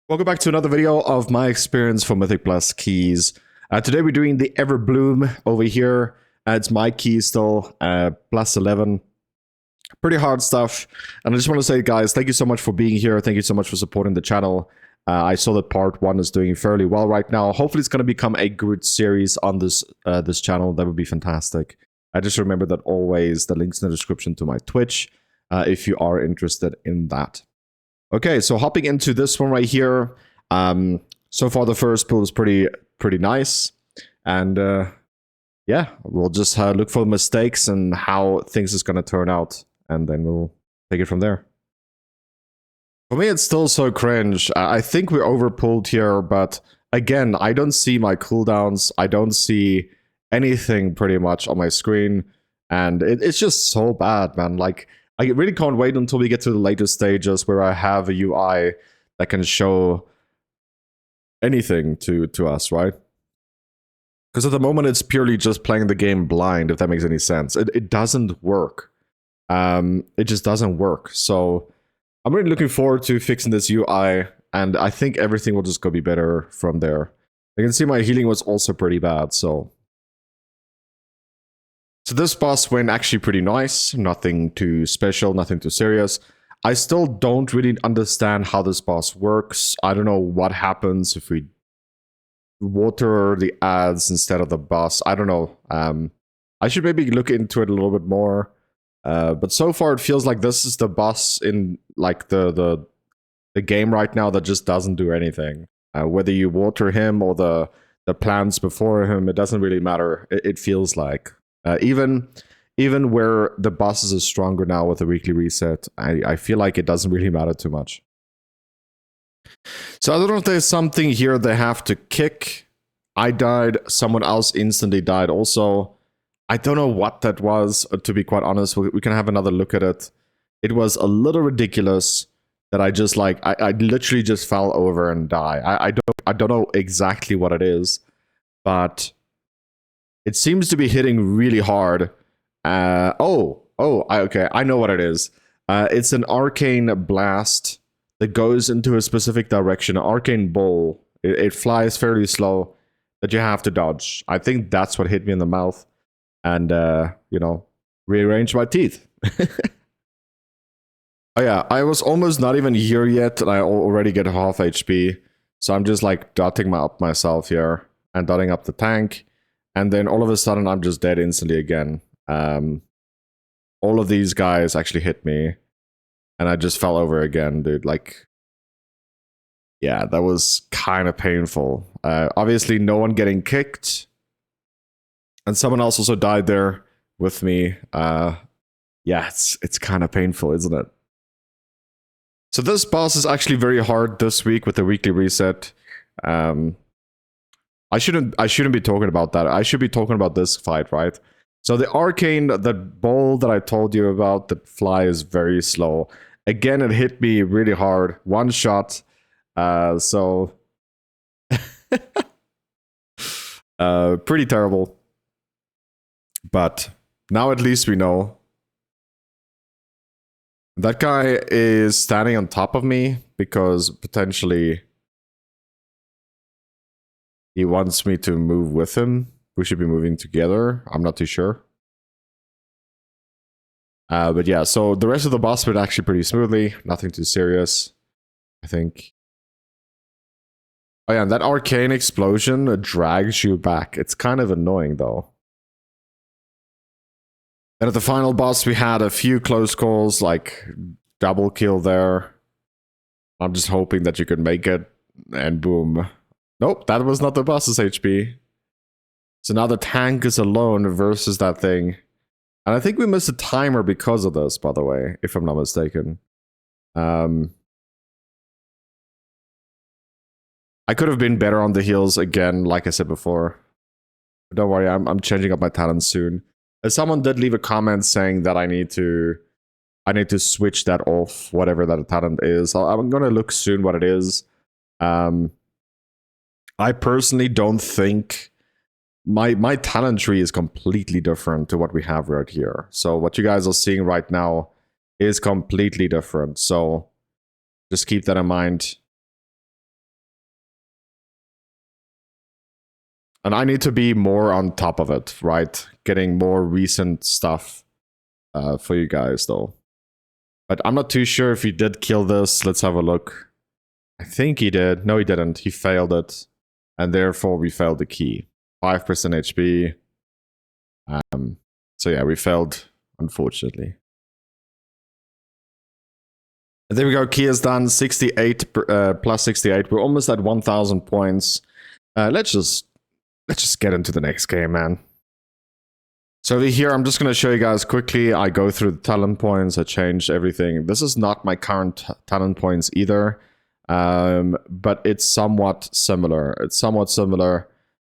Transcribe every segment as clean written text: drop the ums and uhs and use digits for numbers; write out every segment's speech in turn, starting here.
Welcome back to another video of my experience for Mythic Plus keys. Today we're doing the Everbloom over here. It's my key still, plus 11. Pretty hard stuff. And I just want to say, guys, thank you so much for being here. Thank you so much for supporting the channel. I saw that part 1 is doing fairly well right now. Hopefully it's going to become a good series on this channel. That would be fantastic. I just remember that always the links in the description to my Twitch if you are interested in that. Okay, so hopping into this one right here. So far the first pull is pretty nice. And yeah, we'll just look for mistakes and how things is going to turn out. And then we'll take it from there. For me, it's still so cringe. I think we're overpulled here, but again, I don't see my cooldowns. I don't see anything pretty much on my screen. And it's just so bad, man. Like, I really can't wait until we get to the later stages where I have a UI that can show anything to us, right? Because at the moment, it's purely just playing the game blind, if that makes any sense. It doesn't work. It just doesn't work. So I'm really looking forward to fixing this UI, and I think everything will just go be better from there. You can see my healing was also pretty bad, so this boss went actually pretty nice. Nothing too special, nothing too serious. I still don't really understand how this boss works. I don't know what happens if we water the ads instead of the boss. I don't know. I should maybe look into it a little bit more. But so far it feels like this is the boss in like the game right now that just doesn't do anything. Whether you water him or the plants before him, it doesn't really matter. It feels like. Even where the bosses are stronger now with the weekly reset, I feel like it doesn't really matter too much. So I don't know if there's something here they have to kick. I died, someone else instantly died also. I don't know what that was, to be quite honest. We can have another look at it. It was a little ridiculous that I just like, I literally just fell over and died. I don't know exactly what it is, but it seems to be hitting really hard. Okay, I know what it is. It's an arcane blast that goes into a specific direction, an arcane bowl. It flies fairly slow that you have to dodge. I think that's what hit me in the mouth. And, you know, rearrange my teeth. Oh yeah, I was almost not even here yet, and I already get half HP. So I'm just like dotting up myself here and dotting up the tank. And then all of a sudden, I'm just dead instantly again. All of these guys actually hit me. And I just fell over again, dude. Like, yeah, that was kind of painful. Obviously, no one getting kicked. And someone else also died there with me. Yeah, it's kind of painful, isn't it? So this boss is actually very hard this week with the weekly reset. I shouldn't be talking about that. I should be talking about this fight, right? So the arcane, the ball that I told you about that flies very slow. Again, it hit me really hard. One shot. So pretty terrible. But now at least we know. That guy is standing on top of me because potentially he wants me to move with him. We should be moving together. I'm not too sure. But yeah, so the rest of the boss went actually pretty smoothly. Nothing too serious, I think. Oh yeah, and that arcane explosion drags you back. It's kind of annoying though. And at the final boss, we had a few close calls, like double kill there. I'm just hoping that you could make it, and boom. Nope, that was not the boss's HP. So now the tank is alone versus that thing. And I think we missed a timer because of this, by the way, if I'm not mistaken. I could have been better on the heals again, like I said before. But don't worry, I'm changing up my talents soon. Someone did leave a comment saying that I need to switch that off, whatever that talent is. I'm gonna look soon what it is. I personally don't think my talent tree is completely different to what we have right here. So what you guys are seeing right now is completely different. So just keep that in mind. And I need to be more on top of it, right? Getting more recent stuff for you guys, though. But I'm not too sure if he did kill this. Let's have a look. I think he did. No, he didn't. He failed it. And therefore, we failed the key. 5% HP. So yeah, we failed, unfortunately. And there we go. Key is done. 68 plus 68. We're almost at 1,000 points. Let's just get into the next game, man. So over here, I'm just going to show you guys quickly. I go through the talent points. I changed everything. This is not my current talent points either. But it's somewhat similar.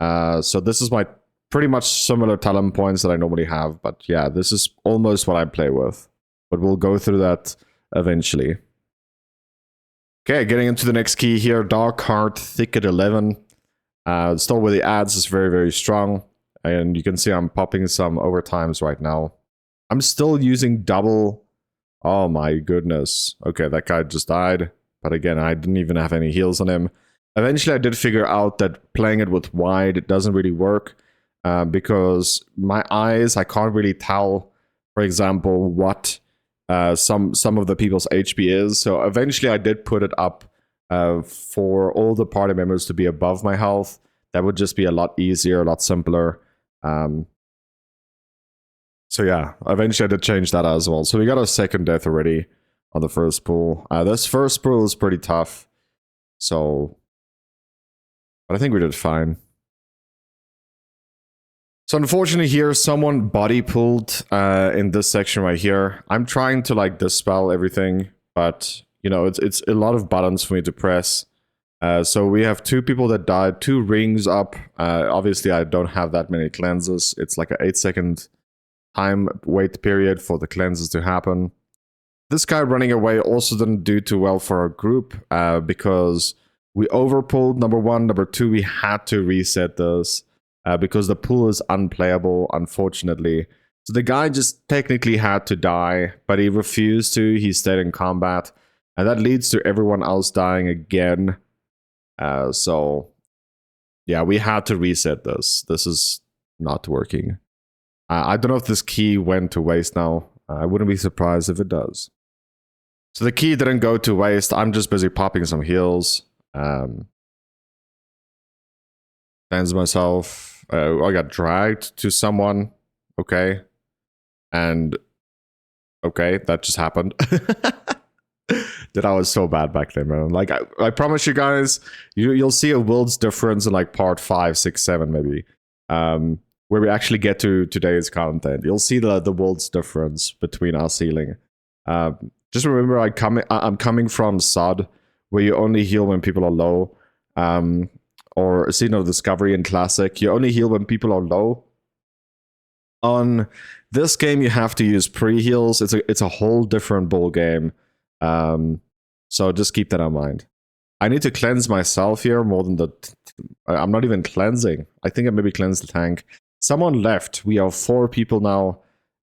So this is my pretty much similar talent points that I normally have. But yeah, this is almost what I play with. But we'll go through that eventually. Okay, getting into the next key here. Dark Heart, Thicket 11. Still with the ads is very, very strong. And you can see I'm popping some overtimes right now. I'm still using double. Oh my goodness. Okay, that guy just died. But again, I didn't even have any heals on him. Eventually, I did figure out that playing it with wide, it doesn't really work. Because my eyes, I can't really tell, for example, what some of the people's HP is. So eventually, I did put it up for all the party members to be above my health. That would just be a lot easier, a lot simpler. So yeah, eventually I did change that as well. So we got a second death already on the first pool. This first pool is pretty tough. So, but I think we did fine. So unfortunately here, someone body pulled in this section right here. I'm trying to like dispel everything, but you know, it's a lot of buttons for me to press. So we have 2 people that died, 2 rings up. Obviously, I don't have that many cleanses. It's like an 8-second time wait period for the cleanses to happen. This guy running away also didn't do too well for our group because we overpulled, number 1. Number 2, we had to reset this because the pool is unplayable, unfortunately. So the guy just technically had to die, but he refused to. He stayed in combat. And that leads to everyone else dying again. So yeah, we had to reset this. This is not working. I don't know if this key went to waste now. I wouldn't be surprised if it does. So the key didn't go to waste. I'm just busy popping some heals. Cleanse myself. I got dragged to someone. Okay. And okay, that just happened. That I was so bad back then, man. Like I promise you guys, you'll see a world's difference in like part 5, 6, 7 maybe, where we actually get to today's content. You'll see the world's difference between us healing. Just remember, I'm coming from SOD, where you only heal when people are low, or Scene of Discovery in Classic, you only heal when people are low. On this game, you have to use pre-heals. It's a whole different ball game. So just keep that in mind. I need to cleanse myself here more than I'm not even cleansing. I think I maybe cleansed the tank. Someone left. We are 4 people now.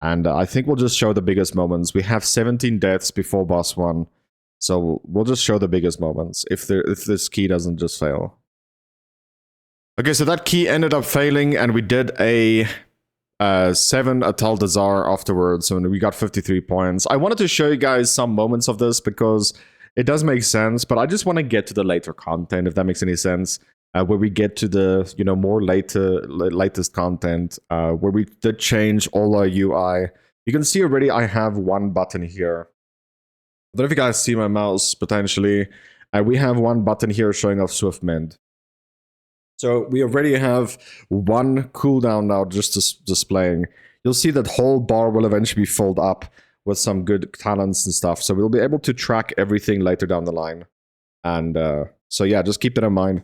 And I think we'll just show the biggest moments. We have 17 deaths before boss 1. So we'll just show the biggest moments if this key doesn't just fail. Okay, so that key ended up failing and we did a 7 Atal Dazar afterwards, so we got 53 points. I wanted to show you guys some moments of this because it does make sense, but I just want to get to the later content, if that makes any sense, where we get to the, you know, more latest content, where we did change all our UI. You can see already I have 1 button here. I don't know if you guys see my mouse, potentially. We have 1 button here showing off Swift Mend. So we already have 1 cooldown now just displaying. You'll see that whole bar will eventually be filled up with some good talents and stuff. So we'll be able to track everything later down the line. And so yeah, just keep that in mind.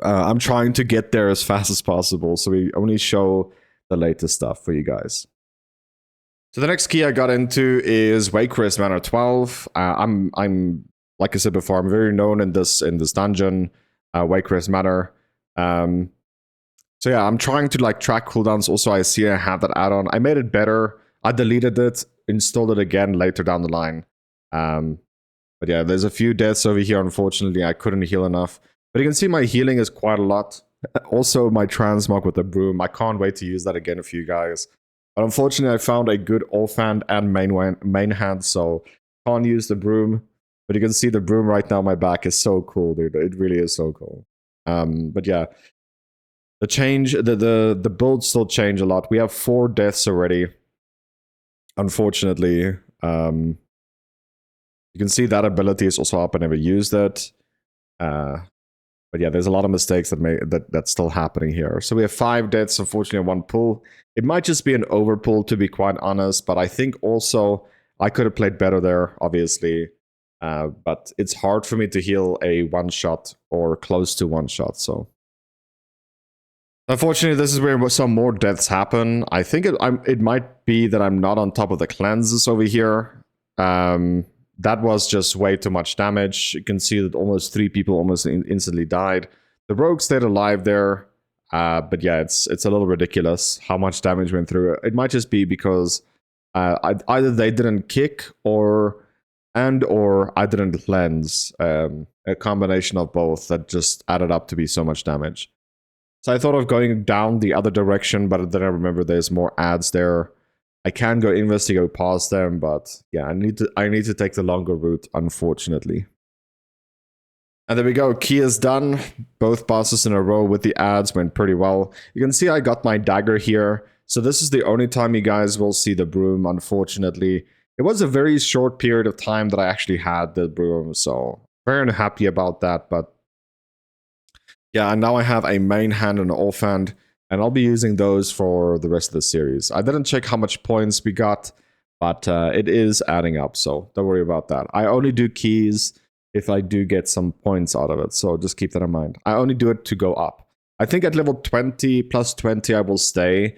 I'm trying to get there as fast as possible. So we only show the latest stuff for you guys. So the next key I got into is Warcraft Manor 12. I'm like I said before, I'm very known in this dungeon, Warcraft Manor. So yeah, I'm trying to like track cooldowns. Also, I see I have that add-on. I made it better. I deleted it, installed it again later down the line. But yeah, there's a few deaths over here. Unfortunately, I couldn't heal enough. But you can see my healing is quite a lot. Also, my transmog with the broom. I can't wait to use that again for you guys. But unfortunately, I found a good offhand and main hand, so can't use the broom. But you can see the broom right now on my back is so cool, dude. It really is so cool. But yeah, the builds still change a lot. We have 4 deaths already. Unfortunately, you can see that ability is also up. I never used it. But yeah, there's a lot of mistakes that's still happening here. So we have 5 deaths, unfortunately, 1 pull. It might just be an overpull, to be quite honest, but I think also I could have played better there, obviously. But it's hard for me to heal a 1-shot or close to 1-shot, so. Unfortunately, this is where some more deaths happen. I think it might be that I'm not on top of the cleanses over here. That was just way too much damage. You can see that almost 3 people almost instantly died. The rogue stayed alive there, but yeah, it's a little ridiculous how much damage went through. It might just be because either they didn't kick or I didn't cleanse. A combination of both that just added up to be so much damage. So I thought of going down the other direction, but then I remember there's more ads there. I can go investigate past them, but yeah, I need to take the longer route, unfortunately. And there we go, key is done. Both bosses in a row with the ads went pretty well. You can see I got my dagger here. So this is the only time you guys will see the broom, unfortunately. It was a very short period of time that I actually had the broom, so very unhappy about that, but yeah, and now I have a main hand and an offhand, and I'll be using those for the rest of the series. I didn't check how much points we got, but it is adding up, so don't worry about that. I only do keys if I do get some points out of it, so just keep that in mind. I only do it to go up. I think at level 20 plus 20 I will stay,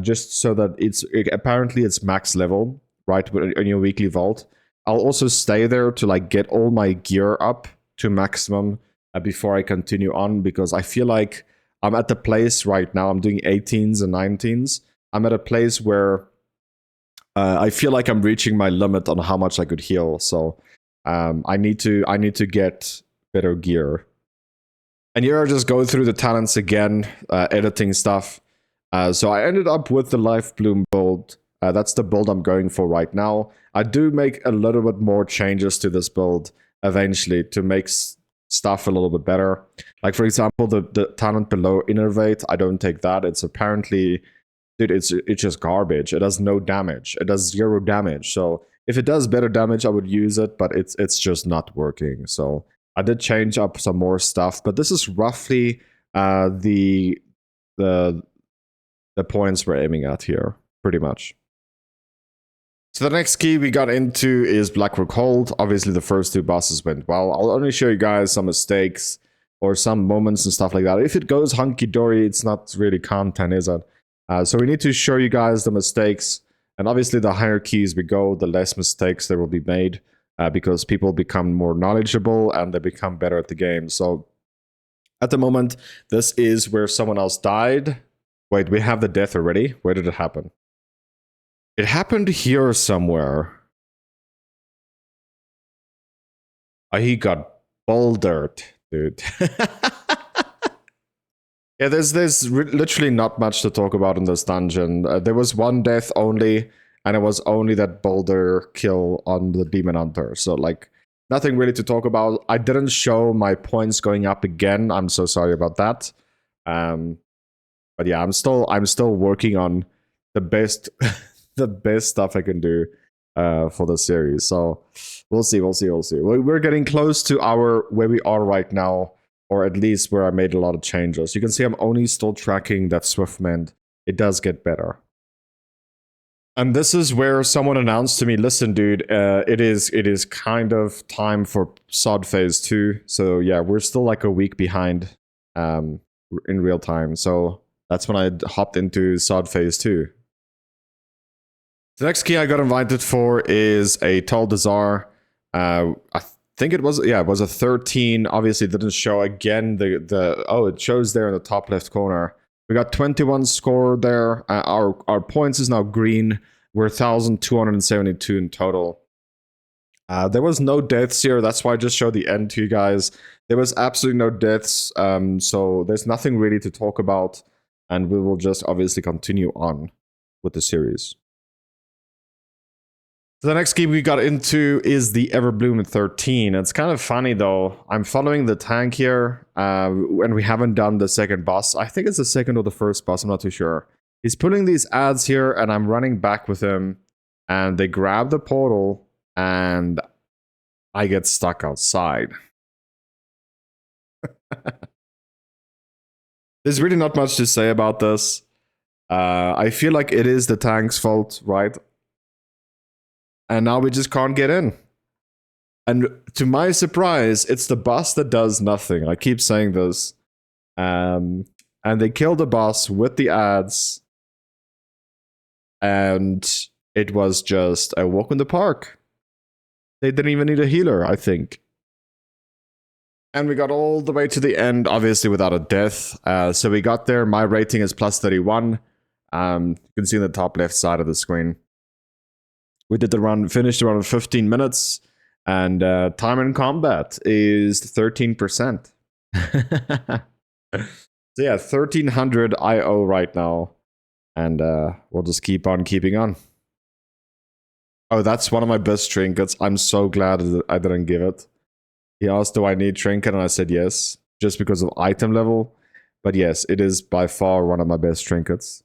just so that apparently it's max level, right, in your weekly vault. I'll also stay there to like get all my gear up to maximum before I continue on, because I feel like I'm at the place right now, I'm doing 18s and 19s. I'm at a place where I feel like I'm reaching my limit on how much I could heal, so I need to get better gear. And here I just go through the talents again, editing stuff. So I ended up with the Life Bloom build. That's the build I'm going for right now. I do make a little bit more changes to this build eventually to make stuff a little bit better. Like, for example, the talent below Innervate, I don't take that. It's apparently, dude, it's just garbage. It does no damage. It does 0 damage. So if it does better damage, I would use it, but it's just not working. So I did change up some more stuff, but this is roughly the points we're aiming at here, pretty much. So the next key we got into is Blackrock Hold. Obviously, the first 2 bosses went well. I'll only show you guys some mistakes or some moments and stuff like that. If it goes hunky-dory, it's not really content, is it? So we need to show you guys the mistakes. And obviously, the higher keys we go, the less mistakes there will be made, because people become more knowledgeable and they become better at the game. So at the moment, this is where someone else died. Wait, we have the death already? Where did it happen? It happened here somewhere. Oh, he got bouldered, dude. Yeah, there's literally not much to talk about in this dungeon. There was 1 death only, and it was only that boulder kill on the Demon Hunter. So, like, nothing really to talk about. I didn't show my points going up again. I'm so sorry about that. But yeah, I'm still working on the best the best stuff I can do for the series. So we'll see. We're getting close to where we are right now, or at least where I made a lot of changes. You can see I'm only still tracking that Swiftmend. It does get better. And this is where someone announced to me, listen, dude, it is kind of time for SOD Phase 2. So yeah, we're still like a week behind in real time. So that's when I hopped into SOD Phase 2. The next key I got invited for is a Tall Desire. I think it was a 13. Obviously, it didn't show again. It shows there in the top left corner. We got 21 score there. Our points is now green. We're 1,272 in total. There was no deaths here. That's why I just showed the end to you guys. There was absolutely no deaths, so there's nothing really to talk about, and we will just obviously continue on with the series. So the next game we got into is the Everbloom 13. It's kind of funny though. I'm following the tank here, and we haven't done the second boss. I think it's the second or the first boss, I'm not too sure. He's pulling these ads here, and I'm running back with him, and they grab the portal, and I get stuck outside. There's really not much to say about this. I feel like it is the tank's fault, right? And now we just can't get in. And to my surprise, it's the boss that does nothing. I keep saying this. And they kill the boss with the ads. And it was just a walk in the park. They didn't even need a healer, I think. And we got all the way to the end, obviously without a death. So we got there. My rating is plus 31. You can see in the top left side of the screen. We did the run, finished the run in 15 minutes. And time in combat is 13%. So yeah, 1300 IO right now. And we'll just keep on keeping on. Oh, that's one of my best trinkets. I'm so glad that I didn't give it. He asked, do I need trinket? And I said yes, just because of item level. But yes, it is by far one of my best trinkets.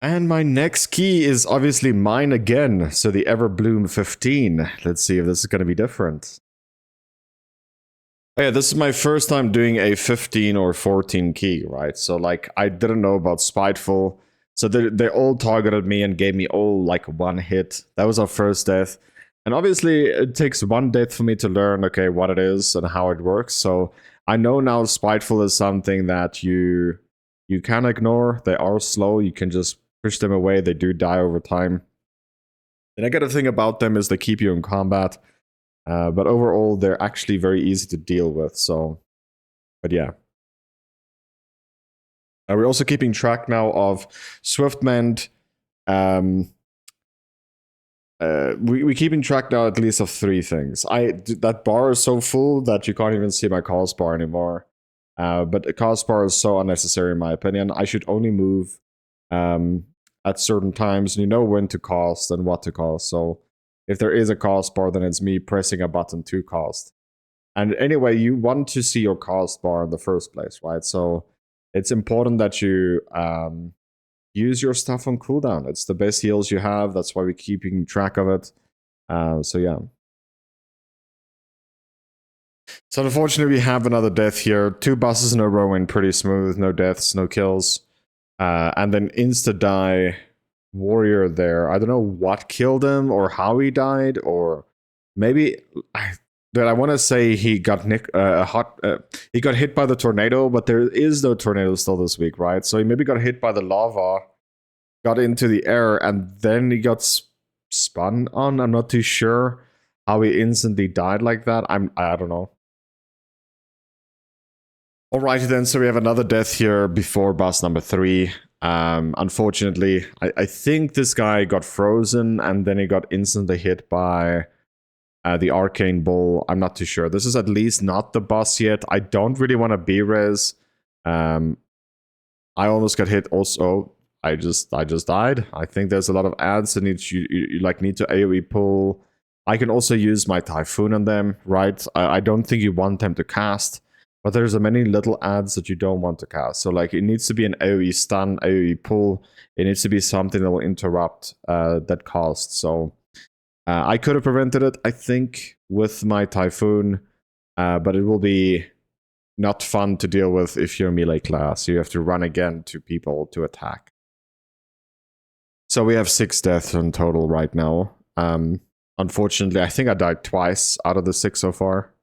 And my next key is obviously mine again. So the Everbloom 15. Let's see if this is going to be different. Oh yeah, this is my first time doing a 15 or 14 key, right? So like, I didn't know about Spiteful. So they all targeted me and gave me all like one hit. That was our first death. And obviously, it takes one death for me to learn, okay, what it is and how it works. So I know now Spiteful is something that you can ignore. They are slow. You can just push them away. They do die over time. The negative thing about them is they keep you in combat. But overall, they're actually very easy to deal with. So, but yeah. We're also keeping track now of Swift Mend. We're keeping track now at least of 3 things. That bar is so full that you can't even see my cost bar anymore. But the cost bar is so unnecessary in my opinion. I should only move at certain times, and you know when to cost and what to cost. So if there is a cost bar, then it's me pressing a button to cost. And anyway, you want to see your cost bar in the first place, right? So it's important that you use your stuff on cooldown. It's the best heals you have. That's why we're keeping track of it. So yeah. So unfortunately, we have another death here. 2 bosses in a row and pretty smooth. No deaths, no kills. And then insta-die warrior there. I don't know what killed him or how he died, or maybe... I want to say he got he got hit by the tornado, but there is no tornado still this week, right? So he maybe got hit by the lava, got into the air, and then he got spun on. I'm not too sure how he instantly died like that. I don't know. Alrighty then, so we have another death here before boss number 3. Unfortunately, I think this guy got frozen and then he got instantly hit by the Arcane Bull. I'm not too sure. This is at least not the boss yet. I don't really want to B-res. I almost got hit also. I just died. I think there's a lot of ads that need to AoE pull. I can also use my Typhoon on them, right? I don't think you want them to cast, but there's a many little ads that you don't want to cast. So like it needs to be an AoE stun, AoE pull. It needs to be something that will interrupt that cost. So I could have prevented it, I think, with my Typhoon, but it will be not fun to deal with if you're melee class. You have to run again to people to attack. So we have 6 deaths in total right now. Unfortunately, I think I died twice out of the 6 so far.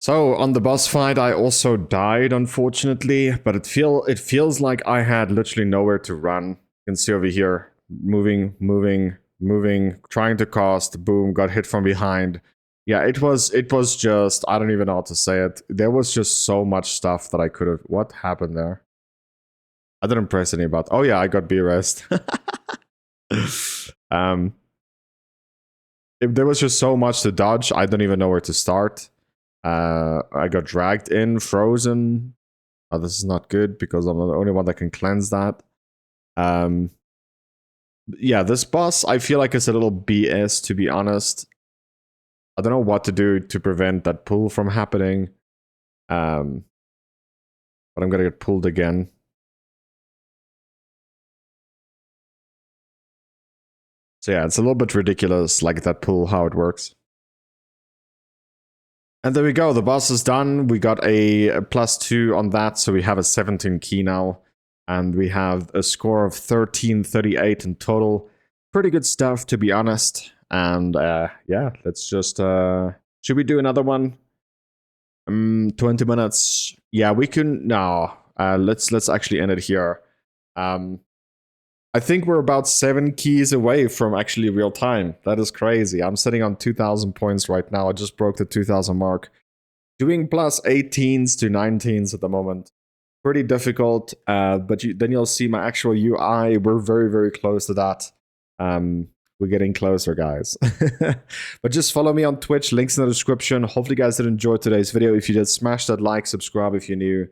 So on the boss fight, I also died, unfortunately, but it feels like I had literally nowhere to run. You can see over here. Moving, trying to cast, boom, got hit from behind. Yeah, it was just, I don't even know how to say it. There was just so much stuff that I could have... What happened there? I didn't press any button. Oh yeah, I got B-rest. if there was just so much to dodge, I don't even know where to start. I got dragged in, frozen. Oh, this is not good because I'm the only one that can cleanse that. Yeah, this boss, I feel like it's a little BS, to be honest. I don't know what to do to prevent that pull from happening. But I'm gonna get pulled again. So yeah, it's a little bit ridiculous, like that pull, how it works. And there we go, the boss is done. We got a +2 on that, so we have a 17 key now. And we have a score of 1338 in total. Pretty good stuff, to be honest. And yeah, let's just... should we do another one? 20 minutes. Yeah, we can... No, let's actually end it here. I think we're about 7 keys away from actually real time. That is crazy. I'm sitting on 2,000 points right now. I just broke the 2,000 mark. Doing +18s to 19s at the moment. Pretty difficult, but then you'll see my actual UI. We're very, very close to that. We're getting closer, guys. But just follow me on Twitch. Links in the description. Hopefully you guys did enjoy today's video. If you did, smash that like, subscribe if you're new.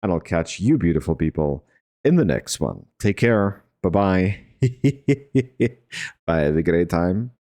And I'll catch you beautiful people in the next one. Take care. Bye-bye. Bye. Have a great time.